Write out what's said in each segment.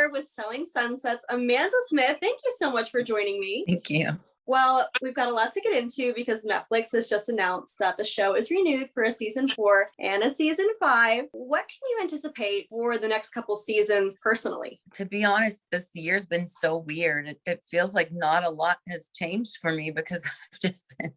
here with Selling Sunsets, Amanza Smith. Thank you so much for joining me. Thank you. Well, we've got a lot to get into because Netflix has just announced that the show is renewed for a season 4 and a season 5. What can you anticipate for the next couple seasons personally? To be honest, this year's been so weird. It feels like not a lot has changed for me because I've just been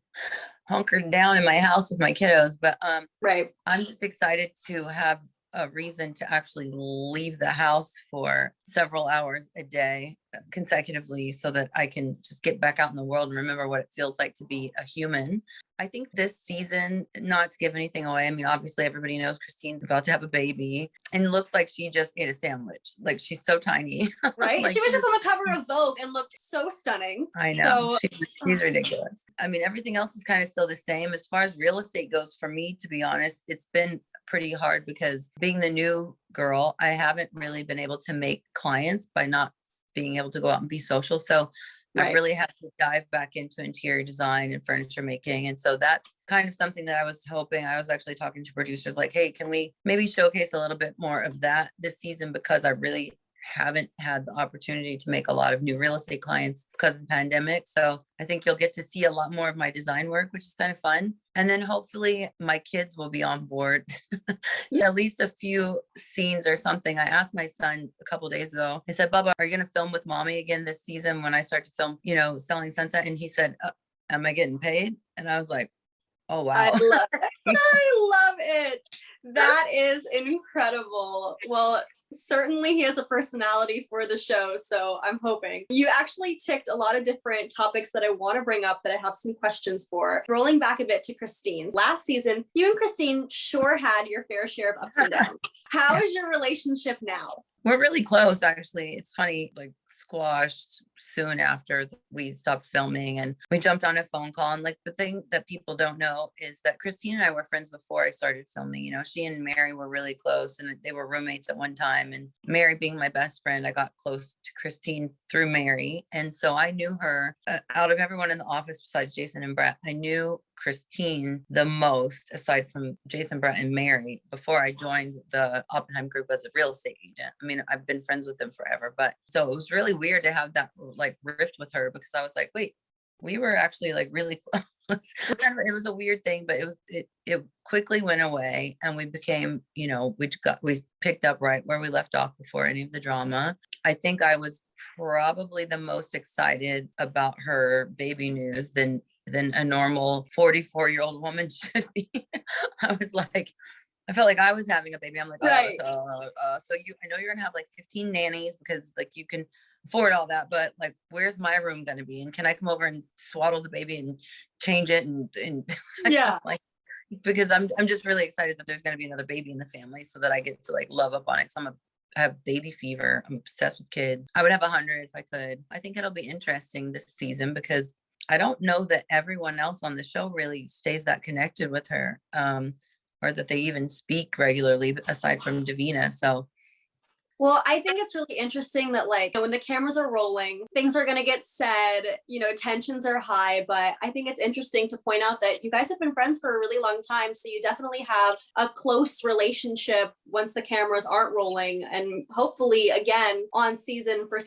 hunkered down in my house with my kiddos. But right. I'm just excited to have a reason to actually leave the house for several hours a day consecutively so that I can just get back out in the world and remember what it feels like to be a human. I think this season, not to give anything away, I mean, obviously everybody knows Christine's about to have a baby and it looks like she just ate a sandwich. Like she's so tiny. Right? Like, she was just on the cover of Vogue and looked so stunning. I know. So, she's ridiculous. I mean, everything else is kind of still the same. As far as real estate goes, for me, to be honest, it's been pretty hard because being the new girl, I haven't really been able to make clients by not being able to go out and be social. So I've really had to dive back into interior design and furniture making. And so that's kind of something that I was hoping. I was actually talking to producers like, hey, can we maybe showcase a little bit more of that this season? Because I really haven't had the opportunity to make a lot of new real estate clients because of the pandemic. So I think you'll get to see a lot more of my design work, which is kind of fun. And then hopefully my kids will be on board to at least a few scenes or something. I asked my son a couple of days ago, I said, Bubba, are you going to film with mommy again this season when I start to film, Selling Sunset? And he said, am I getting paid? And I was like, oh, wow. I love it. I love it. That is incredible. Well, certainly he has a personality for the show, so I'm hoping. You actually ticked a lot of different topics that I want to bring up that I have some questions for. Rolling back a bit to Christine's. Last season, you and Christine sure had your fair share of ups and downs. How is your relationship now? We're really close, actually. It's funny, like squashed soon after we stopped filming and we jumped on a phone call. And like the thing that people don't know is that Christine and I were friends before I started filming. She and Mary were really close and they were roommates at one time. And Mary being my best friend, I got close to Christine through Mary. And so I knew her out of everyone in the office besides Jason and Brett. I knew Christine the most, aside from Jason, Brett, and Mary, before I joined the Oppenheim group as a real estate agent. I mean, I've been friends with them forever, but so it was really weird to have that like rift with her because I was like, wait, we were actually like really close. It was a weird thing, but it quickly went away and we became, we picked up right where we left off before any of the drama. I think I was probably the most excited about her baby news than a normal 44-year-old woman should be. I felt like I was having a baby. I'm like, right. So I know you're gonna have like 15 nannies because like you can afford all that, but like, where's my room gonna be? And can I come over and swaddle the baby and change it? And yeah, like, because I'm just really excited that there's gonna be another baby in the family so that I get to like love up on it. Cause I have baby fever. I'm obsessed with kids. I would have 100 if I could. I think it'll be interesting this season because I don't know that everyone else on the show really stays that connected with her, or that they even speak regularly aside from Davina. So well, I think it's really interesting that like when the cameras are rolling, things are going to get said, tensions are high, but I think it's interesting to point out that you guys have been friends for a really long time. So you definitely have a close relationship once the cameras aren't rolling. And hopefully again on season 4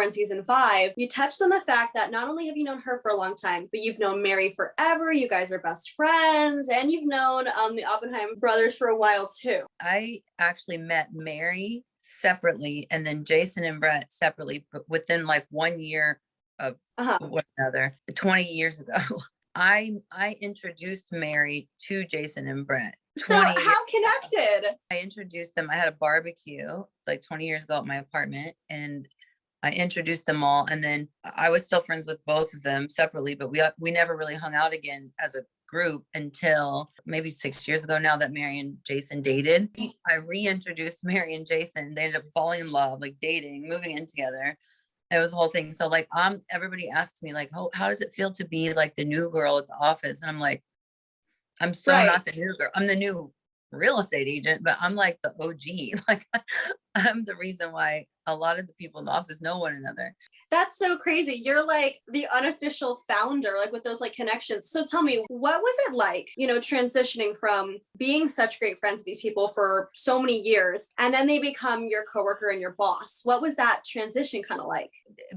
and season 5, you touched on the fact that not only have you known her for a long time, but you've known Mary forever. You guys are best friends and you've known the Oppenheim brothers for a while too. I actually met Mary separately and then Jason and Brett separately, but within like 1 year of one another. 20 years ago, I introduced Mary to Jason and Brett. So how connected? I introduced them. I had a barbecue like 20 years ago at my apartment and I introduced them all. And then I was still friends with both of them separately, but we never really hung out again as a group until maybe 6 years ago now that Mary and Jason dated. I reintroduced Mary and Jason. They ended up falling in love, like dating, moving in together. It was the whole thing. So like everybody asks me like, how does it feel to be like the new girl at the office? And I'm like, I'm so not the new girl. I'm the new real estate agent, but I'm like the OG. Like I'm the reason why a lot of the people in the office know one another. That's so crazy. You're like the unofficial founder, like with those like connections. So tell me, what was it like, transitioning from being such great friends with these people for so many years, and then they become your coworker and your boss? What was that transition kind of like?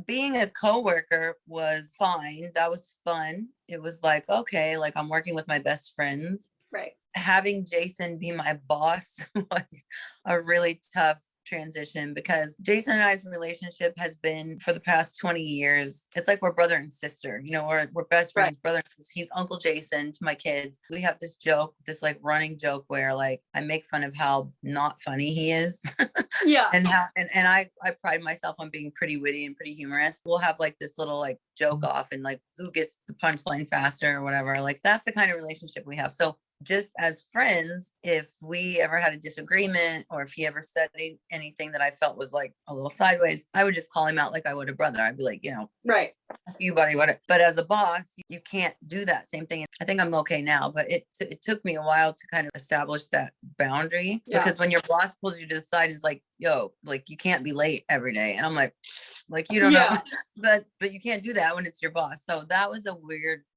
Being a coworker was fine. That was fun. It was like, okay, like I'm working with my best friends. Right. Having Jason be my boss was a really tough transition because Jason and I's relationship has been for the past 20 years. It's like we're brother and sister, we're best friends, right. Brother and sister. He's Uncle Jason to my kids. We have this joke, this like running joke where like I make fun of how not funny he is. Yeah. and I pride myself on being pretty witty and pretty humorous. We'll have like this little like joke off and like who gets the punchline faster or whatever. Like that's the kind of relationship we have. So just as friends, if we ever had a disagreement or if he ever said anything that I felt was like a little sideways, I would just call him out like I would a brother. I'd be like, right. You buddy, whatever. But as a boss, you can't do that same thing. I think I'm okay now, but it took me a while to kind of establish that boundary because when your boss pulls you to the side and is like, yo, like you can't be late every day. And I'm like you don't know, but you can't do that when it's your boss. So that was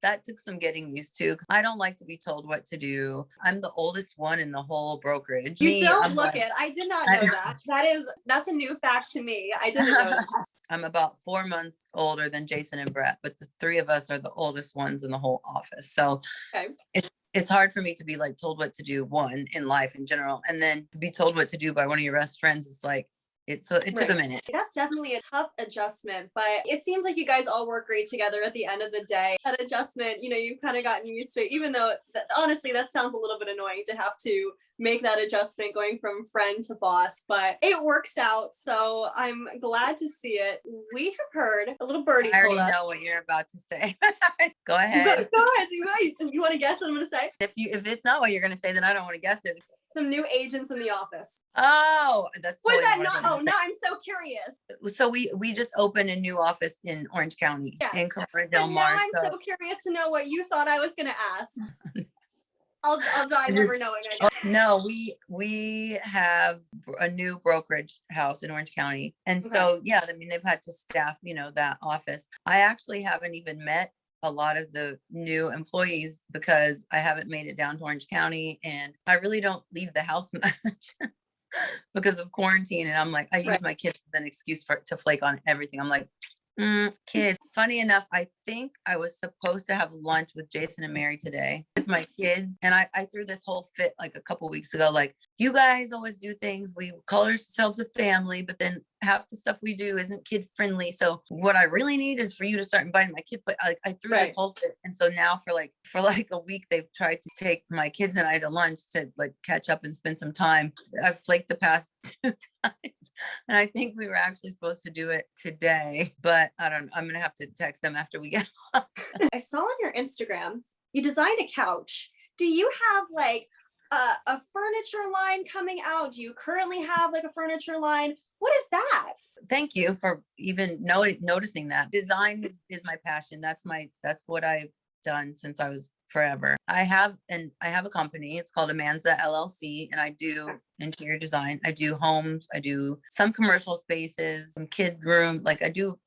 that took some getting used to because I don't like to be told what to do. I'm the oldest one in the whole brokerage. I'm look it. I did not know that. That's a new fact to me. I didn't know that. I'm about 4 months older than Jason and Brett, but the three of us are the oldest ones in the whole office. So it's hard for me to be like told what to do, one, in life in general, and then to be told what to do by one of your best friends is like, it took a minute. That's definitely a tough adjustment, but it seems like you guys all work great together at the end of the day. That adjustment, you've kind of gotten used to it, even though honestly, that sounds a little bit annoying to have to make that adjustment going from friend to boss, but it works out. So I'm glad to see it. We have heard a little birdie I told us. already know what you're about to say. Go ahead. Go ahead. You want to guess what I'm going to say? If it's not what you're going to say, then I don't want to guess it. Some new agents in the office. Oh, that's was that not? Oh, no, I'm so curious. So we just opened a new office in Orange County, in Gilmore. Now I'm so curious to know what you thought I was going to ask. I'll die never knowing. No, we have a new brokerage house in Orange County, and so they've had to staff that office. I actually haven't even met a lot of the new employees because I haven't made it down to Orange County and I really don't leave the house much because of quarantine. And I'm like, I use my kids as an excuse to flake on everything. I'm like, kids. Funny enough, I think I was supposed to have lunch with Jason and Mary today with my kids. And I threw this whole fit like a couple weeks ago, like, you guys always do things. We call ourselves a family, but then half the stuff we do isn't kid friendly. So what I really need is for you to start inviting my kids. But I threw this whole fit. And so now for a week, they've tried to take my kids and I to lunch to like catch up and spend some time. I've flaked the past 2 times. And I think we were actually supposed to do it today, but I'm going to have to text them after we get off. I saw on your Instagram, you designed a couch. Do you have like a furniture line coming out? Do you currently have like a furniture line? What is that? Thank you for even noticing that. Design is my passion. That's what I've done since I was forever. I have a company. It's called Amanza LLC, and I do interior design. I do homes. I do some commercial spaces, some kid room. Like I do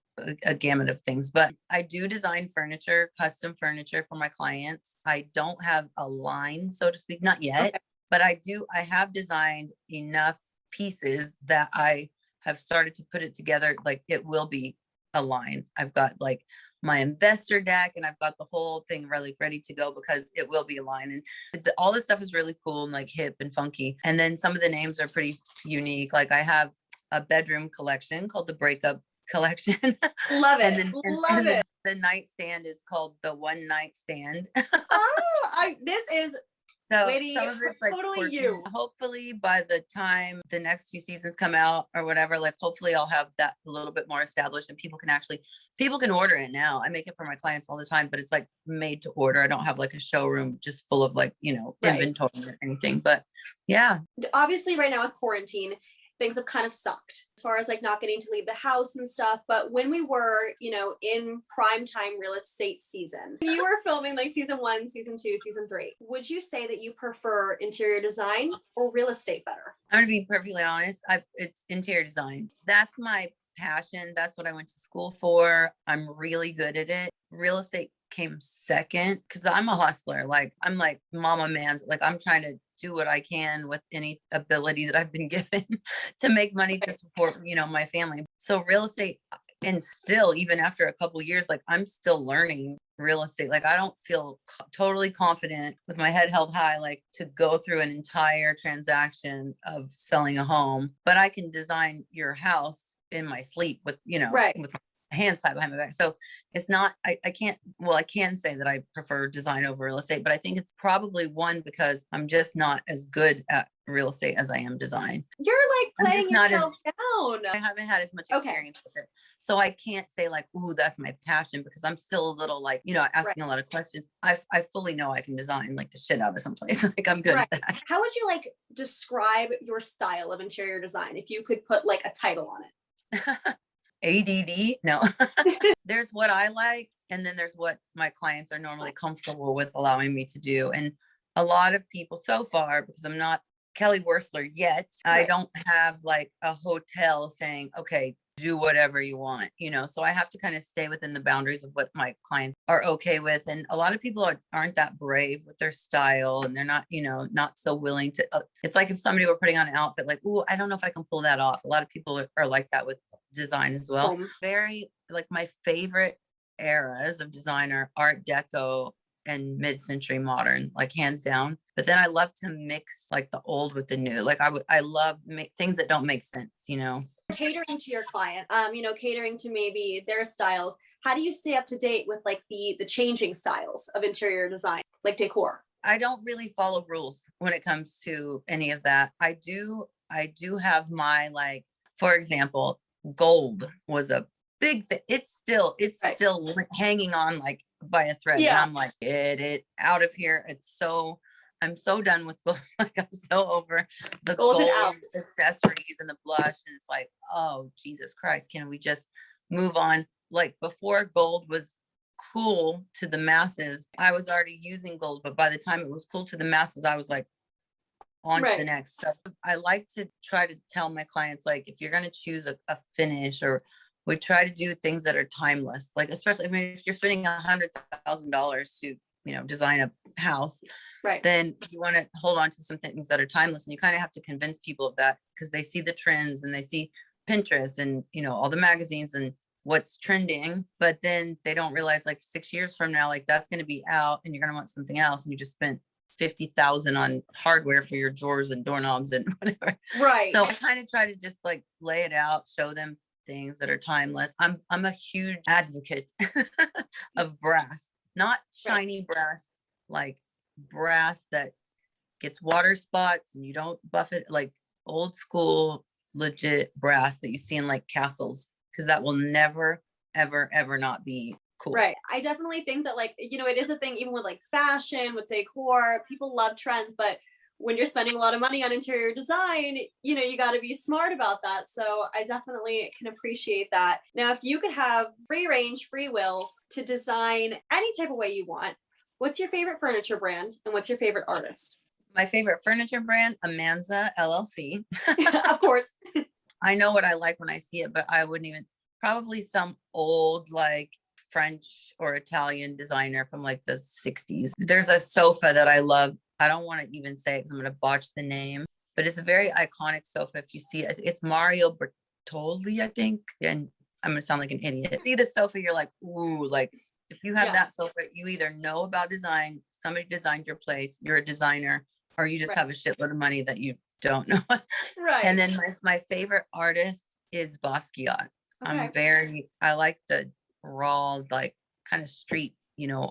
a gamut of things, but I do design furniture, custom furniture for my clients. I don't have a line, so to speak, not yet, but I have designed enough pieces that I have started to put it together. Like it will be a line. I've got like my investor deck and I've got the whole thing really ready to go because it will be a line. And all this stuff is really cool and like hip and funky. And then some of the names are pretty unique. Like I have a bedroom collection called the Breakup Collection. Love it. And then the nightstand is called the One Night Stand. This is so witty, some of it's like totally you. Hopefully by the time the next few seasons come out or whatever, like hopefully I'll have that a little bit more established and people can order it now. I make it for my clients all the time, but it's like made to order. I don't have like a showroom just full of like, inventory or anything, but yeah. Obviously right now with quarantine, things have kind of sucked as far as like not getting to leave the house and stuff. But when we were, in prime time real estate season, when you were filming like season 1, season 2, season 3, would you say that you prefer interior design or real estate better? I'm going to be perfectly honest. It's interior design. That's my passion. That's what I went to school for. I'm really good at it. Real estate came second because I'm a hustler. Like I'm like mama man's, like I'm trying to do what I can with any ability that I've been given to make money to support, my family. So real estate, and still, even after a couple of years, like I'm still learning real estate. Like I don't feel totally confident with my head held high, like to go through an entire transaction of selling a home, but I can design your house in my sleep with, with hands tied behind my back. So it's not, I can say that I prefer design over real estate, but I think it's probably one because I'm just not as good at real estate as I am design. You're like playing yourself down. I haven't had as much experience with it. So I can't say like, ooh, that's my passion, because I'm still a little like, asking a lot of questions. I fully know I can design like the shit out of someplace. Like I'm good at that. How would you like describe your style of interior design if you could put like a title on it? ADD? No. There's what I like, and then there's what my clients are normally comfortable with allowing me to do. And a lot of people so far, because I'm not Kelly Wursler yet, I don't have like a hotel saying, okay, do whatever you want, so I have to kind of stay within the boundaries of what my clients are okay with. And a lot of people aren't that brave with their style, and they're not, not so willing to, it's like if somebody were putting on an outfit, like, ooh, I don't know if I can pull that off. A lot of people are like that with design as well. Very like my favorite eras of design are Art Deco and mid-century modern, like hands down. But then I love to mix like the old with the new. Like I love things that don't make sense, Catering to your client, catering to maybe their styles. How do you stay up to date with like the changing styles of interior design, like decor? I don't really follow rules when it comes to any of that. I do have my, like, for example, gold was a big thing. It's still hanging on like by a thread. And I'm like, get it out of here. I'm so done with gold. Like I'm so over the gold accessories and the blush. And it's like, oh, Jesus Christ, can we just move on? Like before gold was cool to the masses, I was already using gold. But by the time it was cool to the masses, I was like, on to the next. So I like to try to tell my clients, like, if you're going to choose a finish, or we try to do things that are timeless, like, especially, if you're spending $100,000 to, design a house, then you want to hold on to some things that are timeless. And you kind of have to convince people of that, because they see the trends and they see Pinterest and, all the magazines and what's trending, but then they don't realize like 6 years from now, like that's going to be out and you're going to want something else. And you just spent $50,000 on hardware for your drawers and doorknobs and whatever. So I kind of try to just like lay it out, show them things that are timeless. I'm a huge advocate of brass, not shiny brass, like brass that gets water spots and you don't buff it, like old school, legit brass that you see in like castles, because that will never, ever, ever not be cool. I definitely think that, like, it is a thing, even with like fashion, with decor, people love trends, but when you're spending a lot of money on interior design, you got to be smart about that. So I definitely can appreciate that. Now, if you could have free range, free will to design any type of way you want, what's your favorite furniture brand and what's your favorite artist? My favorite furniture brand, Amanza LLC. Of course. I know what I like when I see it, but I wouldn't even, probably some old like French or Italian designer from like the 60s. There's a sofa that I love. I don't want to even say it because I'm going to botch the name, but it's a very iconic sofa. If you see it, it's Mario Bertolli, I think. And I'm going to sound like an idiot. See the sofa, you're like, ooh, like if you have that sofa, you either know about design, somebody designed your place, you're a designer, or you just have a shitload of money that you don't know. And then my favorite artist is Basquiat. I like the raw, like kind of street,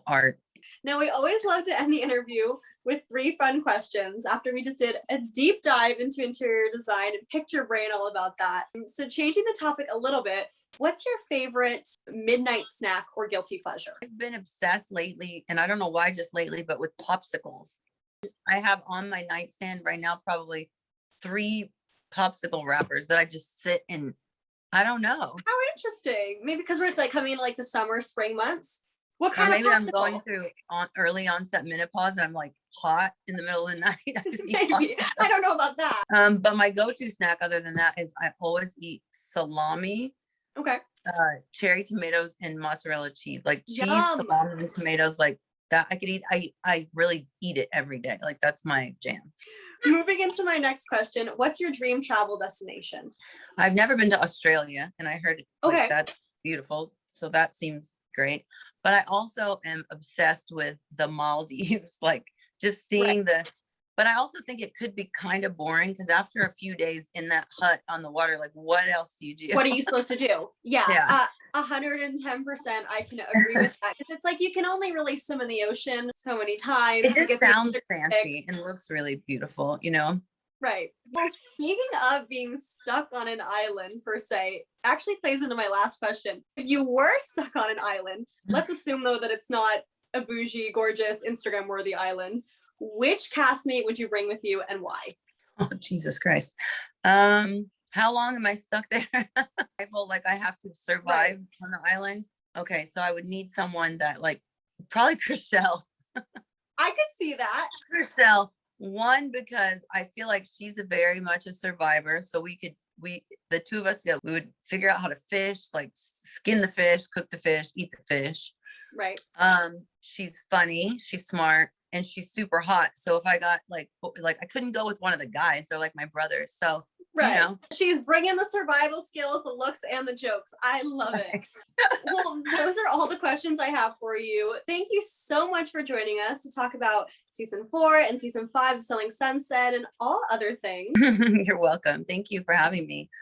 art. Now, we always love to end the interview with 3 fun questions after we just did a deep dive into interior design and picked your brain all about that. So changing the topic a little bit, what's your favorite midnight snack or guilty pleasure? I've been obsessed lately, and I don't know why just lately, but with popsicles. I have on my nightstand right now probably 3 popsicle wrappers that I just sit in. I don't know. How interesting. Maybe because we're like coming in like the summer, spring months. What Or kind maybe of I'm popsicle? going through early onset menopause and I'm like hot in the middle of the night. I just eat Maybe. I don't know about that. But my go-to snack other than that is I always eat salami, Okay. cherry tomatoes, and mozzarella cheese. Like cheese, Yum. salami, and tomatoes, like that I could eat. I really eat it every day. Like that's my jam. Moving into my next question, what's your dream travel destination? I've never been to Australia, and I heard Okay. like that's beautiful. So that seems great. But I also am obsessed with the Maldives, like just seeing but I also think it could be kind of boring because after a few days in that hut on the water, like what else do you do? What are you supposed to do? Yeah. Yeah. 110%. I can agree with that. Because it's like you can only really swim in the ocean so many times. It just sounds fancy and looks really beautiful, you know? Right. Well, speaking of being stuck on an island, per se, actually plays into my last question. If you were stuck on an island, let's assume though that it's not a bougie, gorgeous, Instagram worthy island. Which castmate would you bring with you and why? Oh, Jesus Christ. How long am I stuck there? I feel like I have to survive on the island. Okay, so I would need someone that like probably Chriselle. I could see that. Chriselle. One, because I feel like she's very much a survivor. So the two of us, we would figure out how to fish, like skin the fish, cook the fish, eat the fish. Right. She's funny, she's smart, and she's super hot. So if I got like I couldn't go with one of the guys, they're like my brothers. So right. You know. She's bringing the survival skills, the looks, and the jokes. I love it. Well, those are all the questions I have for you. Thank you so much for joining us to talk about season 4 and season 5 of Selling Sunset and all other things. You're welcome. Thank you for having me.